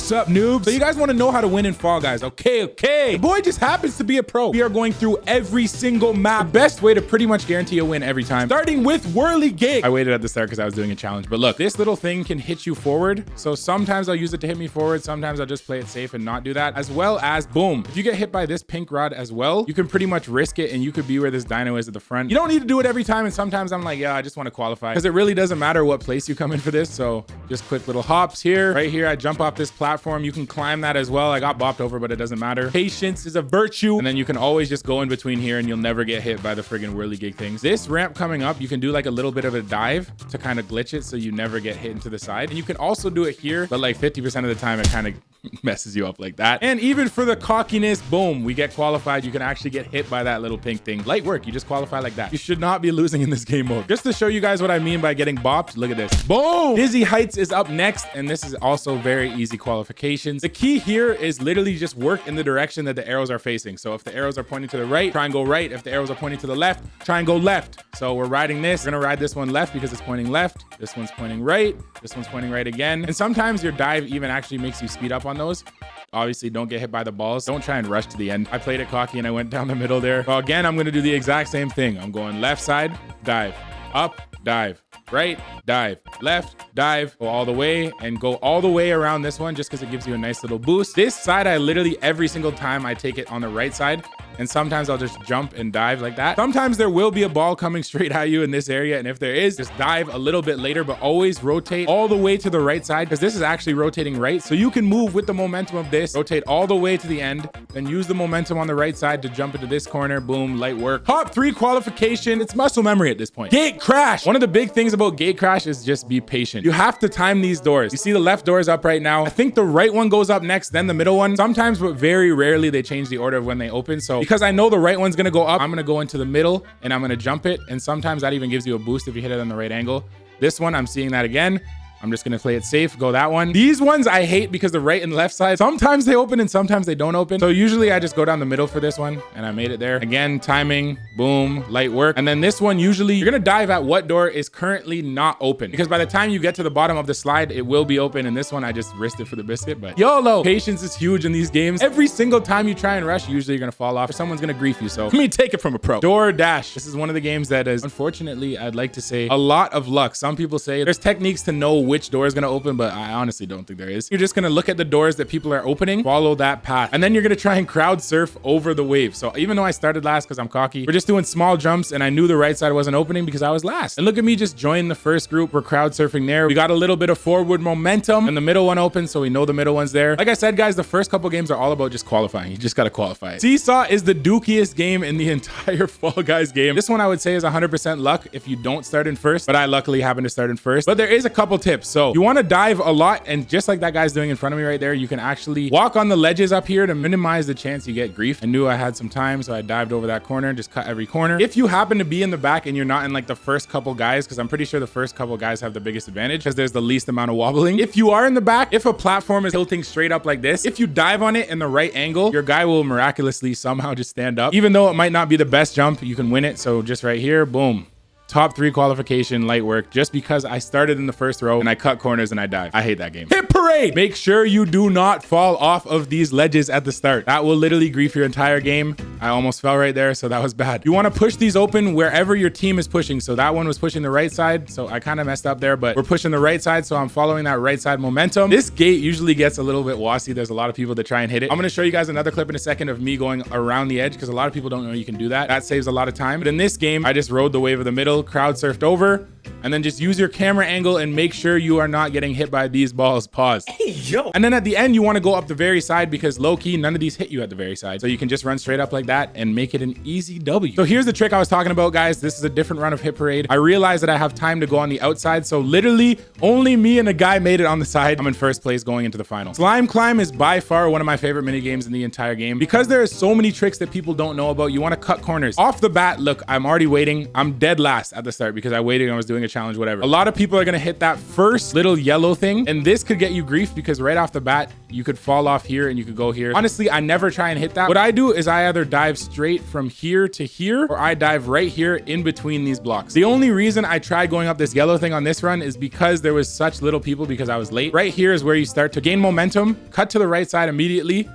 What's up, noobs? So you guys want to know how to win in Fall Guys. Okay. The boy just happens to be a pro. We are going through every single map. The best way to pretty much guarantee a win every time. Starting with whirly gig. I waited at the start because I was doing a challenge. But look, this little thing can hit you forward. So sometimes I'll use it to hit me forward. Sometimes I'll just play it safe and not do that. As well as, boom. If you get hit by this pink rod as well, you can pretty much risk it and you could be where this dino is at the front. You don't need to do it every time. And sometimes I'm like, yeah, I just want to qualify. Because it really doesn't matter what place you come in for this. So just quick little hops here. Right here, I jump off this platform. You can climb that as well. I got bopped over, but it doesn't matter. Patience is a virtue. And then you can always just go in between here and you'll never get hit by the friggin' whirly gig things. This ramp coming up, you can do like a little bit of a dive to kind of glitch it so you never get hit into the side. And you can also do it here, but like 50% of the time it kind of messes you up like that. And even for the cockiness, boom, we get qualified. You can actually get hit by that little pink thing. Light work, you just qualify like that. You should not be losing in this game mode. Just to show you guys what I mean by getting bopped, look at this. Boom! Dizzy Heights is up next, and this is also very easy qualifications. The key here is literally just work in the direction that the arrows are facing. So if the arrows are pointing to the right, try and go right. If the arrows are pointing to the left, try and go left. So we're riding this. We're gonna ride this one left because it's pointing left. This one's pointing right. This one's pointing right again. And sometimes your dive even actually makes you speed up on those. Obviously, don't get hit by the balls. Don't try and rush to the end. I played it cocky and I went down the middle there. Well, again, I'm going to do the exact same thing. I'm going left side, dive, up, dive, right, dive, left, dive, go all the way and go all the way around this one just because it gives you a nice little boost. This side, I literally, every single time I take it on the right side, and sometimes I'll just jump and dive like that. Sometimes there will be a ball coming straight at you in this area. And if there is, just dive a little bit later, but always rotate all the way to the right side because this is actually rotating right. So you can move with the momentum of this, rotate all the way to the end, then use the momentum on the right side to jump into this corner. Boom, light work. Top 3 qualification. It's muscle memory at this point. Gatecrash. One of the big things about Gatecrash is just be patient. You have to time these doors. You see the left door is up right now. I think the right one goes up next, then the middle one. Sometimes, but very rarely, they change the order of when they open. So because I know the right one's gonna go up, I'm gonna go into the middle and I'm gonna jump it. And sometimes that even gives you a boost if you hit it on the right angle. This one, I'm seeing that again. I'm just gonna play it safe, go that one. These ones I hate because the right and left side, sometimes they open and sometimes they don't open. So usually I just go down the middle for this one and I made it there. Again, timing, boom, light work. And then this one, usually you're gonna dive at what door is currently not open because by the time you get to the bottom of the slide, it will be open. And this one, I just risked it for the biscuit, but YOLO. Patience is huge in these games. Every single time you try and rush, usually you're gonna fall off or someone's gonna grief you. So let me take it from a pro. Door dash. This is one of the games that is, unfortunately, I'd like to say a lot of luck. Some people say there's techniques to know which door is gonna open, but I honestly don't think there is. You're just gonna look at the doors that people are opening, follow that path, and then you're gonna try and crowd surf over the wave. So even though I started last because I'm cocky, we're just doing small jumps and I knew the right side wasn't opening because I was last. And look at me just join the first group. We're crowd surfing there. We got a little bit of forward momentum and the middle one opens, so we know the middle one's there. Like I said, guys, the first couple games are all about just qualifying. You just gotta qualify it. Seesaw is the dookiest game in the entire Fall Guys game. This one I would say is 100% luck if you don't start in first, but I luckily happen to start in first. But there is a couple tips. So you want to dive a lot, and just like that guy's doing in front of me right there, you can actually walk on the ledges up here to minimize the chance you get grief. I knew I had some time, so I dived over that corner, just cut every corner. If you happen to be in the back and you're not in like the first couple guys, because I'm pretty sure the first couple guys have the biggest advantage because there's the least amount of wobbling. If you are in the back, if a platform is tilting straight up like this, if you dive on it in the right angle, your guy will miraculously somehow just stand up. Even though it might not be the best jump, you can win it. So just right here, boom. Top 3 qualification, light work, just because I started in the first row and I cut corners and I dive. I hate that game. Hit parade! Make sure you do not fall off of these ledges at the start. That will literally grief your entire game. I almost fell right there, so that was bad. You want to push these open wherever your team is pushing. So that one was pushing the right side, so I kind of messed up there, but we're pushing the right side, so I'm following that right side momentum. This gate usually gets a little bit wassy. There's a lot of people that try and hit it. I'm going to show you guys another clip in a second of me going around the edge because a lot of people don't know you can do that. That saves a lot of time. But in this game, I just rode the wave of the middle, crowd surfed over, and then just use your camera angle and make sure you are not getting hit by these balls. Pause. Hey, yo. And then at the end, you want to go up the very side because low key, none of these hit you at the very side. So you can just run straight up like that and make it an easy W. So here's the trick I was talking about, guys. This is a different run of Hit Parade. I realized that I have time to go on the outside. So literally only me and a guy made it on the side. I'm in first place going into the final. Slime Climb is by far one of my favorite mini games in the entire game because there are so many tricks that people don't know about. You want to cut corners. Off the bat, look, I'm already waiting. I'm dead last at the start because I waited and I was doing doing a challenge, whatever. A lot of people are gonna hit that first little yellow thing, and this could get you grief because right off the bat, you could fall off here and you could go here. Honestly, I never try and hit that. What I do is I either dive straight from here to here, or I dive right here in between these blocks. The only reason I tried going up this yellow thing on this run is because there was such little people because I was late. Right here is where you start to gain momentum, cut to the right side immediately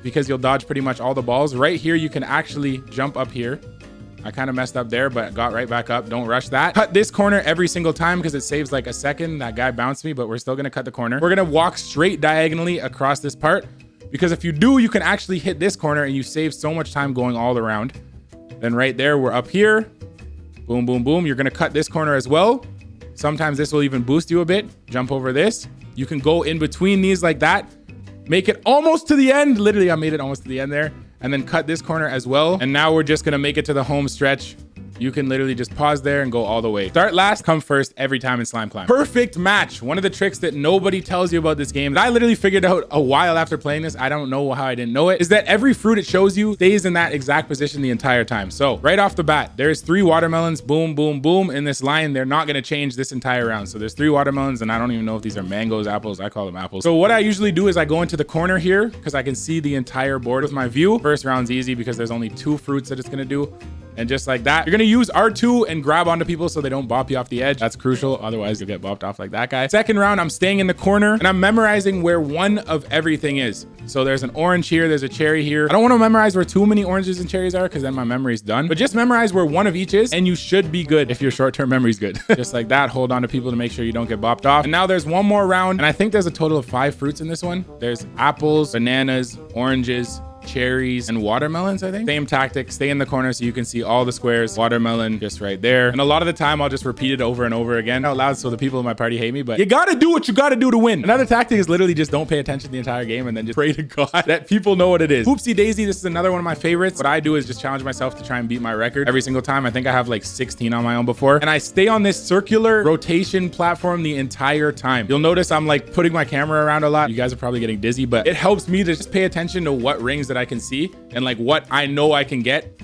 because you'll dodge pretty much all the balls. Right here, you can actually jump up here. I kind of messed up there, but got right back up. Don't rush that. Cut this corner every single time because it saves like a second. That guy bounced me, but we're still gonna cut the corner. We're gonna walk straight diagonally across this part because if you do, you can actually hit this corner and you save so much time going all around. Then right there, we're up here. Boom, boom, boom. You're gonna cut this corner as well. Sometimes this will even boost you a bit. Jump over this. You can go in between these like that. Make it almost to the end. Literally, I made it almost to the end there. And then cut this corner as well. And now we're just gonna make it to the home stretch. You can literally just pause there and go all the way. Start last, come first every time in Slime Climb. Perfect match. One of the tricks that nobody tells you about this game that I literally figured out a while after playing this, I don't know how I didn't know it, is that every fruit it shows you stays in that exact position the entire time. So right off the bat, there's 3 watermelons, boom, boom, boom. In this line, they're not gonna change this entire round. So there's 3 watermelons and I don't even know if these are mangoes, apples, I call them apples. So what I usually do is I go into the corner here because I can see the entire board with my view. First round's easy because there's only 2 fruits that it's gonna do. And just like that, you're gonna use R2 and grab onto people so they don't bop you off the edge. That's crucial, otherwise you'll get bopped off like that guy. Second round, I'm staying in the corner and I'm memorizing where one of everything is. So there's an orange here, there's a cherry here. I don't wanna memorize where too many oranges and cherries are because then my memory's done. But just memorize where one of each is and you should be good if your short-term memory's good. Just like that, hold on to people to make sure you don't get bopped off. And now there's one more round and I think there's a total of 5 fruits in this one. There's apples, bananas, oranges, cherries, and watermelons, I think. Same tactic, stay in the corner so you can see all the squares. Watermelon just right there. And a lot of the time I'll just repeat it over and over again out loud so the people in my party hate me, but you gotta do what you gotta do to win. Another tactic is literally just don't pay attention the entire game and then just pray to God that people know what it is. Ooopsie Daisy, this is another one of my favorites. What I do is just challenge myself to try and beat my record every single time. I think I have like 16 on my own before. And I stay on this circular rotation platform the entire time. You'll notice I'm like putting my camera around a lot. You guys are probably getting dizzy, but it helps me to just pay attention to what rings that I can see and like what I know I can get.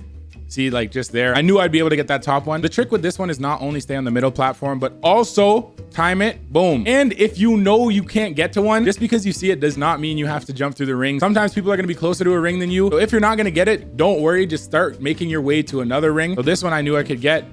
See, like just there, I knew I'd be able to get that top one. The trick with this one is not only stay on the middle platform, but also time it, boom. And if you know you can't get to one, just because you see it does not mean you have to jump through the ring. Sometimes people are gonna be closer to a ring than you. So if you're not gonna get it, don't worry, just start making your way to another ring. So this one I knew I could get,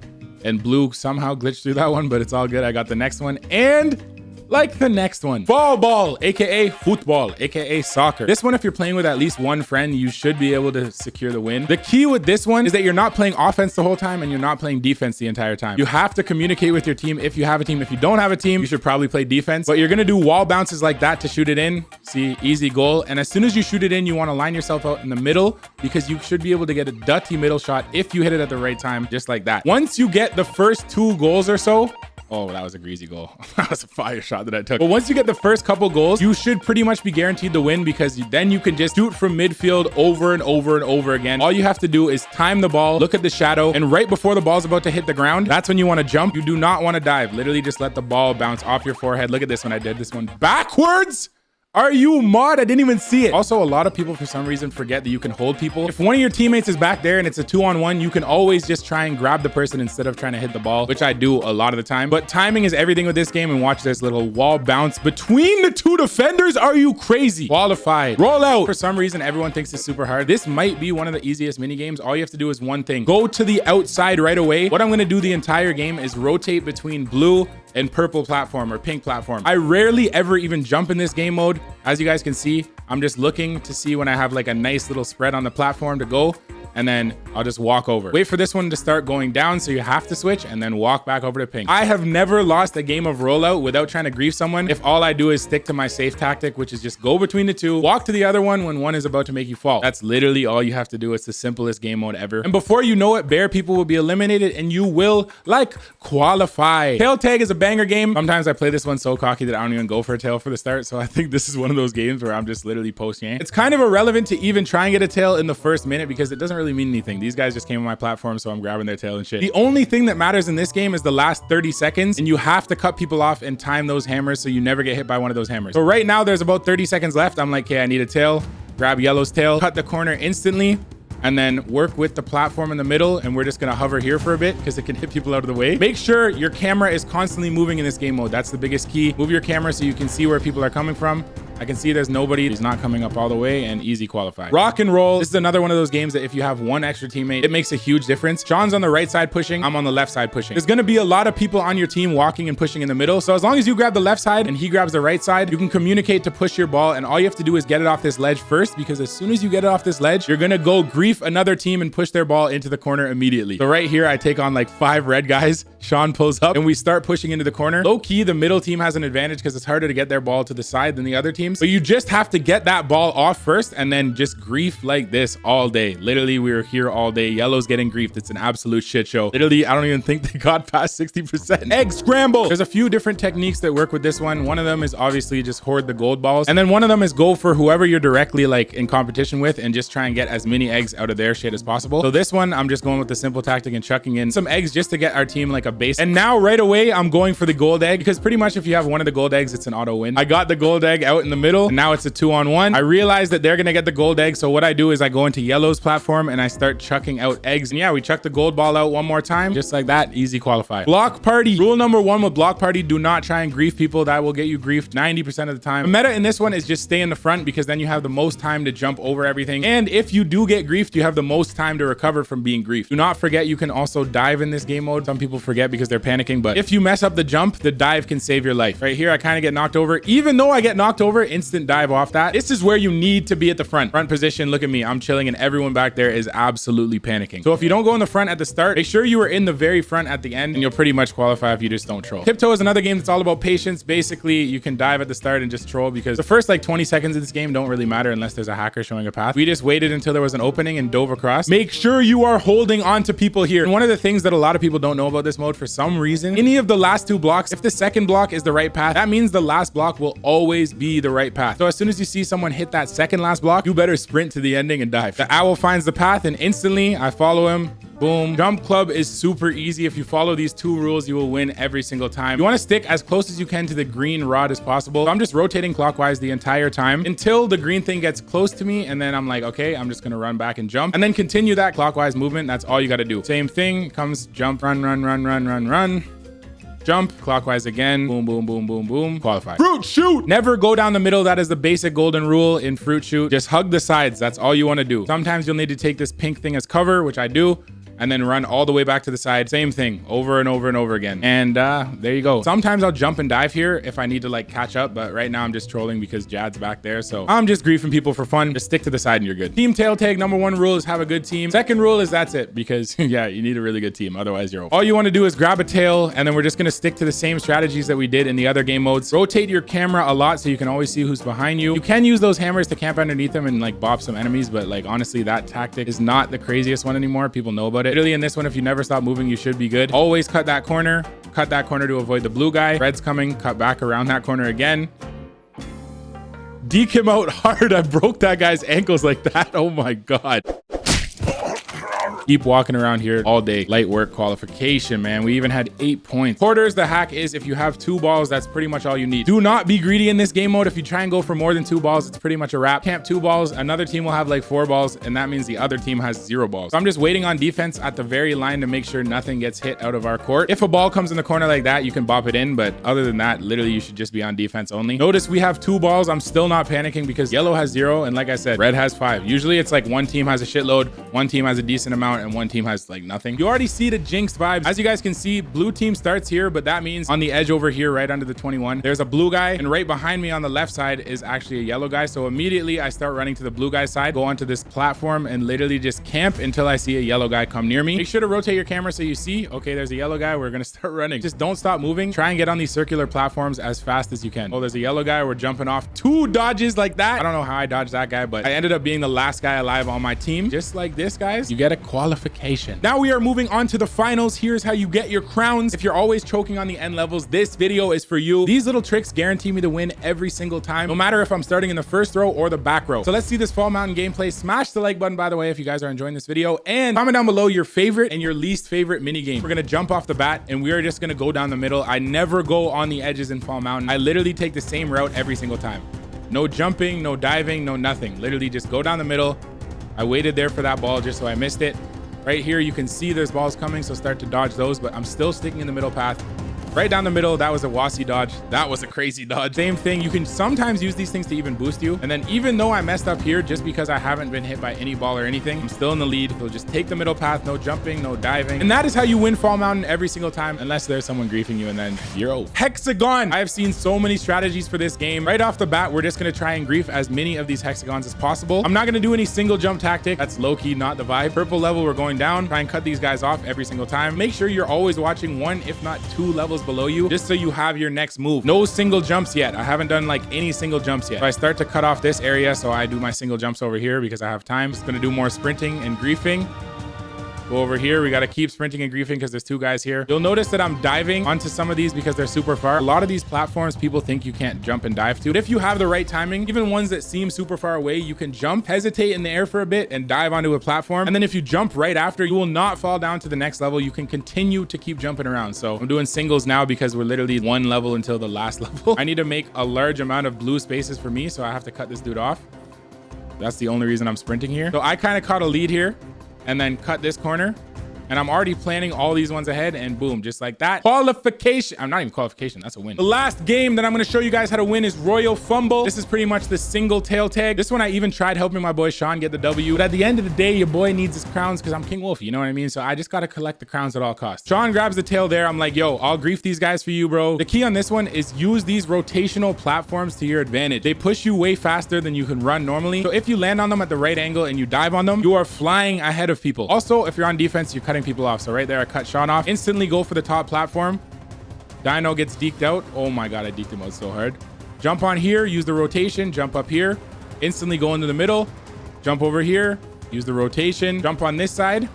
and blue somehow glitched through that one, but it's all good. I got the next one, and like the next one, fall ball, aka football, aka soccer. This one, if you're playing with at least one friend, you should be able to secure the win. The key with this one is that you're not playing offense the whole time and you're not playing defense the entire time. You have to communicate with your team if you have a team. If you don't have a team, you should probably play defense, but you're gonna do wall bounces like that to shoot it in. See, easy goal. And as soon as you shoot it in, you wanna line yourself out in the middle because you should be able to get a dirty middle shot if you hit it at the right time, just like that. Once you get the first 2 goals or so, oh, that was a greasy goal. That was a fire shot that I took. But once you get the first couple goals, you should pretty much be guaranteed to win because then you can just shoot from midfield over and over and over again. All you have to do is time the ball, look at the shadow, and right before the ball's about to hit the ground, that's when you want to jump. You do not want to dive. Literally just let the ball bounce off your forehead. Look at this one. I did this one backwards. Are you mod? I didn't even see it. Also, a lot of people for some reason forget that you can hold people. If one of your teammates is back there and it's a 2-on-1, you can always just try and grab the person instead of trying to hit the ball, which I do a lot of the time. But timing is everything with this game, and watch this little wall bounce between the 2 defenders. Are you crazy? Qualified. Roll out. For some reason, everyone thinks it's super hard. This might be one of the easiest mini games. All you have to do is one thing. Go to the outside right away. What I'm gonna do the entire game is rotate between blue and purple platform or pink platform. I rarely ever even jump in this game mode. As you guys can see, I'm just looking to see when I have like a nice little spread on the platform to go, and then I'll just walk over. Wait for this one to start going down, so you have to switch and then walk back over to pink. I have never lost a game of rollout without trying to grief someone if all I do is stick to my safe tactic, which is just go between the 2, walk to the other one when one is about to make you fall. That's literally all you have to do. It's the simplest game mode ever. And before you know it, bear people will be eliminated and you will like qualify. Tail tag is a banger game. Sometimes I play this one so cocky that I don't even go for a tail for the start. So I think this is one of those games where I'm just literally post-game. It's kind of irrelevant to even try and get a tail in the first minute because it doesn't really mean anything. These guys just came on my platform, so I'm grabbing their tail and shit. The only thing that matters in this game is the last 30 seconds, and you have to cut people off and time those hammers so you never get hit by one of those hammers. So right now there's about 30 seconds left. I'm like, okay, I need a tail. Grab yellow's tail, cut the corner instantly. and then work with the platform in the middle. And we're just gonna hover here for a bit because it can hit people out of the way. Make sure your camera is constantly moving in this game mode. That's the biggest key. Move your camera so you can see where people are coming from. I can see there's nobody. He's not coming up all the way, and easy qualify. Rock and roll. This is another one of those games that if you have one extra teammate, it makes a huge difference. Sean's on the right side pushing. I'm on the left side pushing. There's going to be a lot of people on your team walking and pushing in the middle. So as long as you grab the left side and he grabs the right side, you can communicate to push your ball. And all you have to do is get it off this ledge first, because as soon as you get it off this ledge, you're going to go grief another team and push their ball into the corner immediately. So right here, I take on like 5 red guys. Sean pulls up and we start pushing into the corner. Low key, the middle team has an advantage because it's harder to get their ball to the side than the other teams. But you just have to get that ball off first and then just grief like this all day. Literally, we were here all day. Yellow's getting griefed. It's an absolute shit show. Literally, I don't even think they got past 60%. Egg scramble. There's a few different techniques that work with this one. One of them is obviously just hoard the gold balls. And then one of them is go for whoever you're directly like in competition with and just try and get as many eggs out of their shit as possible. So this one, I'm just going with the simple tactic and chucking in some eggs just to get our team like a base. And now right away, I'm going for the gold egg because pretty much if you have one of the gold eggs, it's an auto win. I got the gold egg out in the middle and now it's a 2-on-1. I realize that they're gonna get the gold egg. So what I do is I go into yellow's platform and I start chucking out eggs. And yeah, we chuck the gold ball out one more time. Just like that, easy qualify. Block party. Rule number 1 with block party, do not try and grief people. That will get you griefed 90% of the time. The meta in this one is just stay in the front because then you have the most time to jump over everything. And if you do get griefed, you have the most time to recover from being griefed. Do not forget you can also dive in this game mode. Some people forget because they're panicking, but if you mess up the jump, the dive can save your life. Right here, I kind of get knocked over. Even though I get knocked over, instant dive off that. This is where you need to be at the front position. Look at me, I'm chilling and everyone back there is absolutely panicking. So if you don't go in the front at the start, make sure you are in the very front at the end and you'll pretty much qualify if you just don't troll. Hypto is another game that's all about patience. Basically, you can dive at the start and just troll because the first like 20 seconds of this game don't really matter unless there's a hacker showing a path. We just waited until there was an opening and dove across. Make sure you are holding on to people here. And one of the things that a lot of people don't know about this mode, for some reason, any of the last 2 blocks, if the second block is the right path, that means the last block will always be the right path. So as soon as you see someone hit that second last block, you better sprint to the ending and dive. The owl finds the path and instantly I follow him. Boom. Jump club is super easy. If you follow these 2 rules, you will win every single time. You want to stick as close as you can to the green rod as possible. So I'm just rotating clockwise the entire time until the green thing gets close to me. And then I'm like, okay, I'm just going to run back and jump and then continue that clockwise movement. That's all you got to do. Same thing comes jump, run, run, run, run, run, run. Jump clockwise again. Boom, boom, boom, boom, boom. Qualify. Fruit shoot. Never go down the middle. That is the basic golden rule in fruit shoot. Just hug the sides. That's all you want to do. Sometimes you'll need to take this pink thing as cover, which I do, and then run all the way back to the side. Same thing over and over and over again. And there you go. Sometimes I'll jump and dive here if I need to like catch up, but right now I'm just trolling because Jad's back there. So I'm just griefing people for fun. Just stick to the side and you're good. Team tail tag, number 1 rule is have a good team. Second rule is that's it, because yeah, you need a really good team. Otherwise you're over. All you want to do is grab a tail, and then we're just going to stick to the same strategies that we did in the other game modes. Rotate your camera a lot so you can always see who's behind you. You can use those hammers to camp underneath them and like bop some enemies, but like honestly, that tactic is not the craziest one anymore. People know about it. Literally in this one, if you never stop moving, you should be good. Always cut that corner to avoid the blue guy. Red's coming, cut back around that corner again. Deke him out hard. I broke that guy's ankles like that. Oh my God. Keep walking around here all day. Light work qualification, man. We even had 8 points. Quarters, the hack is if you have 2 balls, that's pretty much all you need. Do not be greedy in this game mode. If you try and go for more than 2 balls, it's pretty much a wrap. Camp 2 balls, another team will have like 4 balls, and that means the other team has 0 balls. So I'm just waiting on defense at the very line to make sure nothing gets hit out of our court. If a ball comes in the corner like that, you can bop it in, but other than that, literally you should just be on defense only. Notice we have 2 balls. I'm still not panicking because yellow has 0, and like I said, red has 5. Usually it's like one team has a shitload, one team has a decent amount, and one team has like nothing. You already see the jinx vibes. As you guys can see, blue team starts here, but that means on the edge over here, right under the 21, there's a blue guy, and right behind me on the left side is actually a yellow guy. So immediately I start running to the blue guy's side, go onto this platform, and literally just camp until I see a yellow guy come near me. Make sure to rotate your camera so you see, okay, there's a yellow guy. We're gonna start running. Just don't stop moving. Try and get on these circular platforms as fast as you can. Oh, there's a yellow guy. We're jumping off 2 dodges like that. I don't know how I dodged that guy, but I ended up being the last guy alive on my team. Just like this, guys, you get a qualification. Now we are moving on to the finals. Here's how you get your crowns. If you're always choking on the end levels, this video is for you. These little tricks guarantee me to win every single time, no matter if I'm starting in the first row or the back row. So let's see this Fall Mountain gameplay. Smash the like button, by the way, if you guys are enjoying this video, and comment down below your favorite and your least favorite mini game. We're gonna jump off the bat and we are just gonna go down the middle. I never go on the edges in Fall Mountain. I literally take the same route every single time. No jumping, no diving, no nothing. Literally just go down the middle, I waited there for that ball just so I missed it. Right here, you can see there's balls coming, so start to dodge those, but I'm still sticking in the middle path. Right down the middle, that was a Ooopsie dodge. That was a crazy dodge. Same thing, you can sometimes use these things to even boost you. And then even though I messed up here, just because I haven't been hit by any ball or anything, I'm still in the lead. So just take the middle path, no jumping, no diving. And that is how you win Fall Mountain every single time, unless there's someone griefing you and then you're over. Hexagon. I have seen so many strategies for this game. Right off the bat, we're just gonna try and grief as many of these hexagons as possible. I'm not gonna do any single jump tactic. That's low-key, not the vibe. Purple level, we're going down. Try and cut these guys off every single time. Make sure you're always watching one, if not two levels below you, just so you have your next move. No single jumps yet. I haven't done like any single jumps yet. So I start to cut off this area, so I do my single jumps over here because I have time. Just gonna do more sprinting and griefing. Go over here. We got to keep sprinting and griefing because there's two guys here. You'll notice that I'm diving onto some of these because they're super far. A lot of these platforms people think you can't jump and dive to. But if you have the right timing, even ones that seem super far away, you can jump, hesitate in the air for a bit and dive onto a platform. And then if you jump right after, you will not fall down to the next level. You can continue to keep jumping around. So I'm doing singles now because we're literally one level until the last level. I need to make a large amount of blue spaces for me, so I have to cut this dude off. That's the only reason I'm sprinting here. So I kind of caught a lead here and then cut this corner. And I'm already planning all these ones ahead, and boom, just like that. Qualification. I'm not even qualification. That's a win. The last game that I'm going to show you guys how to win is Royal Fumble. This is pretty much the single tail tag. This one I even tried helping my boy Sean get the W. But at the end of the day, your boy needs his crowns because I'm King Wolfie. You know what I mean? So I just got to collect the crowns at all costs. Sean grabs the tail there. I'm like, yo, I'll grief these guys for you, bro. The key on this one is use these rotational platforms to your advantage. They push you way faster than you can run normally. So if you land on them at the right angle and you dive on them, you are flying ahead of people. Also, if you're on defense, you're cutting people off. So right there, I cut Sean off. Instantly go for the top platform. Dino gets deked out. Oh my God, I deked him out so hard. Jump on here, use the rotation, jump up here. Instantly go into the middle. Jump over here, use the rotation. Jump on this side.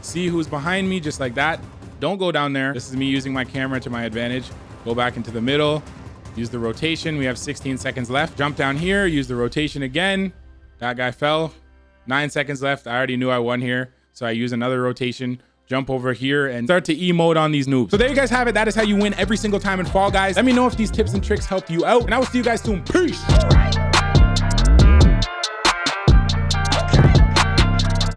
See who's behind me, just like that. Don't go down there. This is me using my camera to my advantage. Go back into the middle. Use the rotation. We have 16 seconds left. Jump down here, use the rotation again. That guy fell. 9 seconds left. I already knew I won here, so I use another rotation. Jump over here and start to emote on these noobs. So there you guys have it. That is how you win every single time in Fall Guys. Let me know if these tips and tricks helped you out, and I will see you guys soon. Peace.